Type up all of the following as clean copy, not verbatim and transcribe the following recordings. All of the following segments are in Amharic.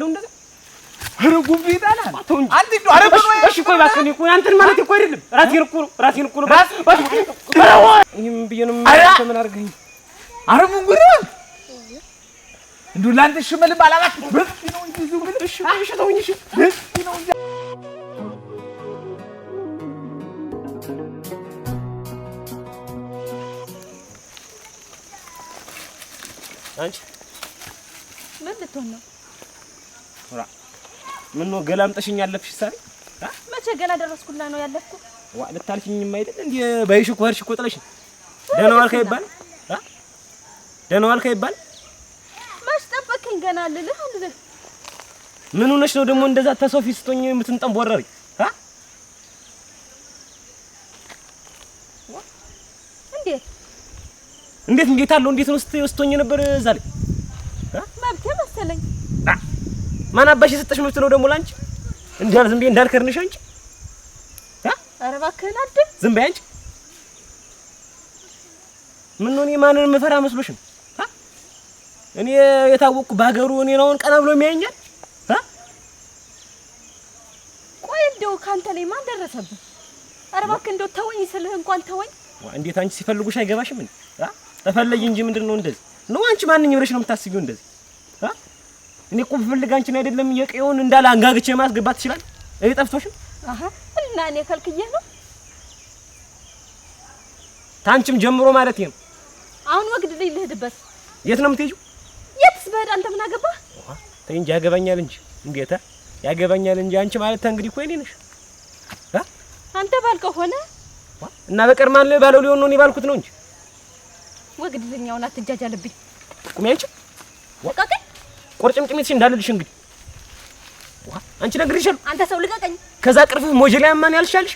ብያለሁ እንደዛ ኧረ ጉንቢ ይጣላል አንተ ነው ኧረ እሺ ቆይ ባከኝ እኮ አንተን ማለት እኮ አይደለም ራሴን እኮ ነው ይሄም ብየንም ምን አርገኝ ኧረ ምን ጉድ እንዱ ላንተ ሽመል ባላባት በፊ ነው እንጂ ዝም ብለሽ እሺ ተውኝ እሺ በፊ ነው እንጂ አንቺ ምን ልትሆን ነው? ምን ነው ገላምጠሽኝ ያለፍሽ ሳሪ? መቼ ገና ደረስኩላ ነው ያለፍኩ? ልታልሽኝም አይደል እንዴ ባይሽ እኮ ሄድሽ እኮ ጥለሽ ደህና ዋልካ ይባል ደህና ዋልካ ይባል ማሽ ጠበቀኝ ገና ልልህ አንተ ምን ሆነሽ ነው ደግሞ እንደዛ ተሶፊ ስትሆኝ የምትንጠንቦረሪ? እንዴት አለው እንዴት ነው ስትወስቶኝ ነበር ዛሬ? መብቴ መሰለኝ። ማን አባሽ የሰጠሽ መብት ነው ደግሞ ላንቺ? ዝም ብዬ እንዳልከርንሽ አንቺ? ኧረ እባክህን አድም ዝም በይ አንቺ። ምን ነው እኔ ማንን መፈራ መስሎሽ ነው? እኔ የታወቅኩ ባገሩ እኔ ነው ቀና ብሎ የሚያየኛል? ቆይ እንደው ካንተ ላይ ማን ደረሰብህ? ኧረ እባክህ እንደው ተወኝ ስልህ እንኳን ተወኝ። እንዴት አንቺ ሲፈልጉሽ አይገባሽም እንዴ? ተፈለጊ እንጂ ምንድነው እንደዚህ ነው? አንቺ ማንኛው ብለሽ ነው የምታስቢው እንደዚህ? እኔ እኮ ብፈልግ አንቺን አይደለም የቀየውን እንዳለ አንጋግቼ ማስገባት ይችላል። እኔ ጠፍቶሽ? እና እኔ ከልክዬ ነው ታንቺም ጀምሮ ማለት ነው። አሁን ወግድልኝ ልሄድበት። የት ነው የምትሄጂው? የትስ በሄድ አንተ ምን አገባህ? ተይ እንጂ ያገባኛል እንጂ እንዴት ያገባኛል እንጂ አንቺ ማለት እንግዲህ እኮ እኔ ነሽ። አንተ ባልከው ሆነ እና በቀር ማን ነው ባለው ሊሆን ነው እኔ ባልኩት ነው እንጂ ወግድልኛው እና አትጃጃልብኝ። ቁሚ አንቺ ልቀቀኝ። ቆርጭምጭሚትሽ እንዳልልሽ እንግዲህ አንቺ ነግሬሻለሁ። አንተ ሰው ልቀቀኝ። ከዛ ቅርፍ ሞጀሊያ ማን ያልሻልሽ?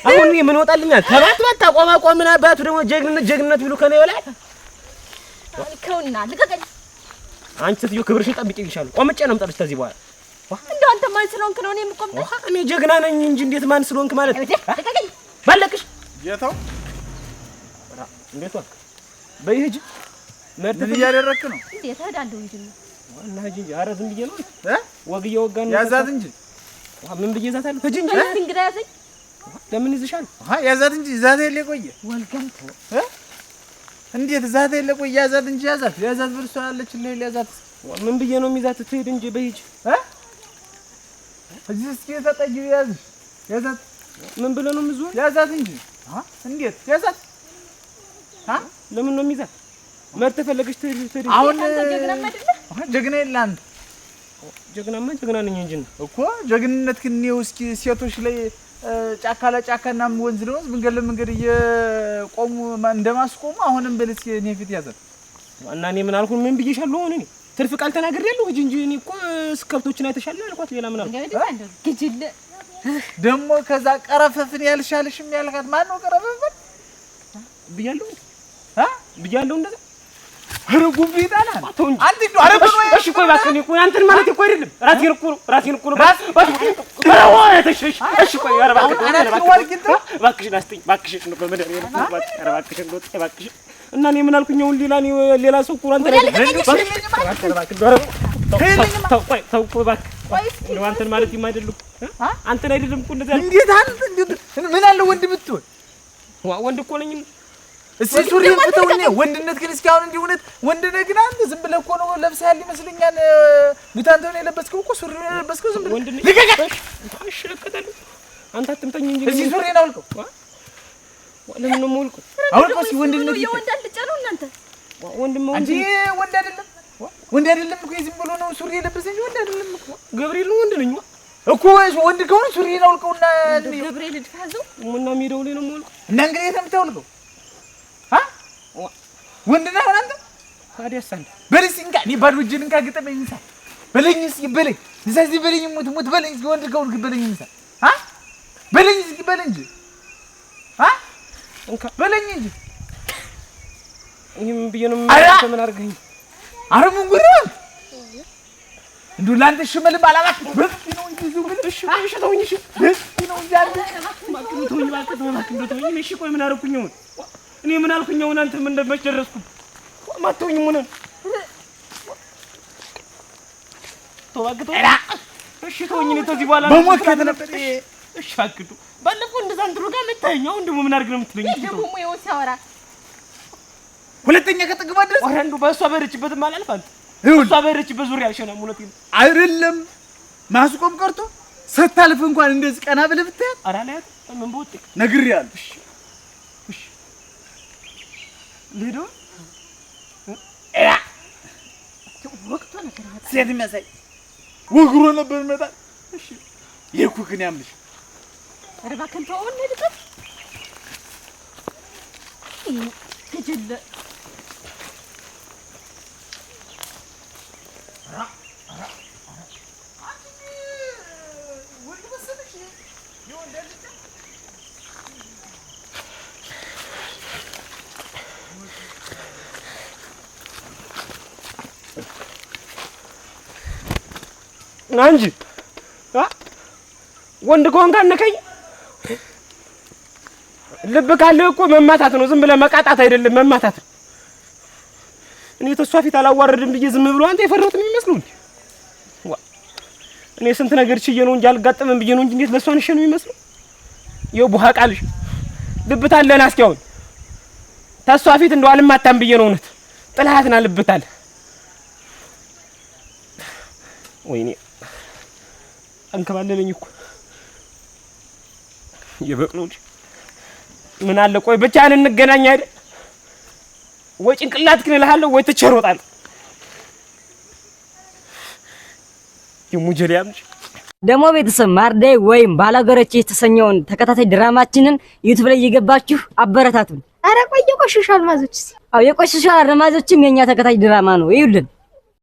አሁን ምን ወጣልኛል? ተባት አቋም ምን አባቱ ደግሞ ጀግንነት ብሉ ከኔ በላይ አልከውና ልቀቀኝ። አንቺ ስትዩ ክብርሽን ጠብቂ ይልሻለሁ። ቆምጬ ነው የምጠርሽ ከዚህ በኋላ እንደው አንተ ማን ስለሆንክ ነው እኔ የምቆምጠው? እኔ ጀግና ነኝ እንጂ እንዴት ማን ስለሆንክ ማለት ልቀቀኝ። ባለቅሽ ጌታው እንዴት ዋልክ? በይ ሂጂ። ምን እያደረክ ነው? እንዴት እሄዳለሁ እንጂ እና ሂጂ እንጂ። ኧረ ዝም ብዬሽ ነው ወግ እየወጋን ያዛት እንጂ ምን ብዬሽ እዛታለሁ? ሂጂ እንጂ። እንግዳ ያዘኝ። ለምን ይዝሻል? ያዛት እንጂ ዛት የለ ቆየ ወልገምት እንዴት ዛት የለ ቆየ ያዛት እንጂ ያዛት ብርሷ አለች ለይ ያዛት ምን ብዬሽ ነው የሚዛት? ትሄድ እንጂ በይ ሂጂ። እዚህ እስኪ ተጠጊው ያዛት ምን ብለህ ነው የምትዞር? ያዛት እንጂ እንዴት ያዛት ለምን ነው የሚዛት? መርጥ ተፈለገሽ ትሄድ። አሁን ጀግናማ አይደለ? ጀግና የለም። ጀግናማ ጀግና ነኝ እንጂ እኮ ጀግንነት ግን ነው። እስኪ ሴቶች ላይ ጫካ ለጫካና ወንዝ ለወንዝ መንገድ ለመንገድ እየቆሙ እንደማስቆሙ አሁንም በልስ እኔ ፊት ያዛት እና እኔ ምን አልኩኝ? ምን ብዬሻለሁ? እኔ ትርፍ ቃል ተናግሬያለሁ እንጂ እኔ እኮ ከብቶችን አይተሻል አልኳት። ሌላ ምን አልኩ? ግጅል ደግሞ ከዛ ቀረፈፍን ያልሻልሽም ያልካት ማን ነው? ቀረፈፍን ብያለሁ ብያለሁ እንደዛ ኧረ ጉንቢ ይጣላል አንተ ነው ኧረ እሺ ቆይ እባክህ እኮ አንተን ማለት እኮ አይደለም ራሴን እኮ ነው እሺ ቆይ ኧረ እባክሽን አስተኝ እባክሽን ነው በመደር እባክሽን እና እኔ ምን አልኩኝ? አሁን ሌላ ሰው እኮ አንተ ተው እባክህ አንተን ማለት የማይደለም አንተን አይደለም እኮ እንደዛ እንዴት አንተ ምን አለ ወንድ ብትሆን ወንድ እኮ ነኝ። እስኪ ሱሪ ፍተውኝ ወንድነት ግን እስኪ አሁን እንዲህ እውነት ወንድ ነህ ግን አንተ ዝም ብለህ እኮ ነው ለብሰሃል ይመስለኛል። ቡታንተውን የለበስከው እኮ ሱሪውን የለበስከው ዝም ብለህ ወንድ ነኝ። እሺ እከታለሁ። አንተ አትምጠኝ እንጂ እዚህ ሱሪን አውልቀው። ለምን ነው የማውልቀው? አውልቀው እስኪ ወንድነት የወንድ አልጫ ነው እናንተ ወንድም አንቺ ወንድ አይደለም እኮ ዝም ብሎ ነው ሱሪ የለበሰ እንጂ ወንድ አይደለም እኮ። ገብርኤል ወንድ ነኝ እኮ ወንድ ከሆነ ሱሪን አውልቀውና ገብርኤል ድፋዘው እና ሜዳው ላይ ነው የማውልቀው። እና እንግዲህ የት ነው የምታውልቀው? ወንድ ነህ አንተ? ታዲያስ አንተ በልኝ እንካ እኔ ባዶ እጄን እንካ ግጠመኝ እንሳ በለኝ እስኪ በለኝ እዚህ በለኝ ሙት በለኝ እስኪ ወንድ ከሆንክ በለኝ እንሳ በለኝ እስኪ በለኝ እንጂ እንካ በለኝ እንጂ ይሄም ብዬንም ምን አድርገኝ? ኧረ ምን ጉድ ነው እንደው ላንተ ሽመል ባላባት በፊ ነው እንጂ ዝም ብለሽ እሺ ተውኝ እሺ በፊ ነው እንጂ አንተ ተውኝ እሺ ቆይ ምን አደረኩኝ? እኔ ምን አልኩኝ? አሁን አንተ ምን እንደመች ደረስኩ? ማተውኝ ምን ተዋግቶ እሺ ተወኝ ነው ተዚህ በኋላ በሞት ከተነፈረ እሺ አግዱ ባለፈው እንደዛ እንትሩ ጋር መታየኝ አሁን ደግሞ ምን አድርግ ነው የምትለኝ ደግሞ ሙያው ሲያወራ ሁለተኛ ከጥግባ ድረስ ወረንዱ በእሷ በረችበት ማለት አንተ እሷ በረችበት ዙሪያ አልሸናም እውነት ነው አይደለም ማስቆም ቀርቶ ስታልፍ እንኳን እንደዚህ ቀና ብለህ ብታይ አራላያት ምን ቦት ነግሬያለሁ እሺ ሌዶ ወቅቱ ነገር ሴት የሚያሳይ ወግሮ ነበር መጣ እሺ የኩክን ያምልሽ አረባ ከንተው እንድት ከጀለ አንጂ ወንድ ከሆንክ አነከኝ ልብ ካለ እኮ መማታት ነው ዝም ብለህ መቃጣት አይደለም መማታት ነው እኔ ተሷ ፊት አላዋረድም ብዬ ዝም ብሎ አንተ የፈረውት ነው የሚመስለው እንዴ እኔ ስንት ነገር ችዬ ነው እንጂ አልጋጠመም ብዬ ነው እንጂ እንዴት ለሷ ነሽ ነው የሚመስለው ይኸው ቡሃ ቃልሽ ልብታለና እስኪያው ተሷ ፊት እንደው አልማታም ብዬ ነው እውነት ጥላሃትና ልብታል ወይኔ አንከባለለኝ እኮ የበቅሎ ልጅ ምን አለ ቆይ ብቻህን እንገናኝ አይደል ወይ ጭንቅላት ግን እልሃለሁ ወይ ትቸሮጣለህ የሙጀሊያም ደግሞ ቤተሰብ ማርዳይ ወይም ባላገሮች የተሰኘውን ተከታታይ ድራማችንን ዩቲዩብ ላይ እየገባችሁ አበረታቱን። አረ ቆይ የቆሸሹ አልማዞችስ? አዎ የቆሸሹ አልማዞችም የኛ ተከታታይ ድራማ ነው ይውልን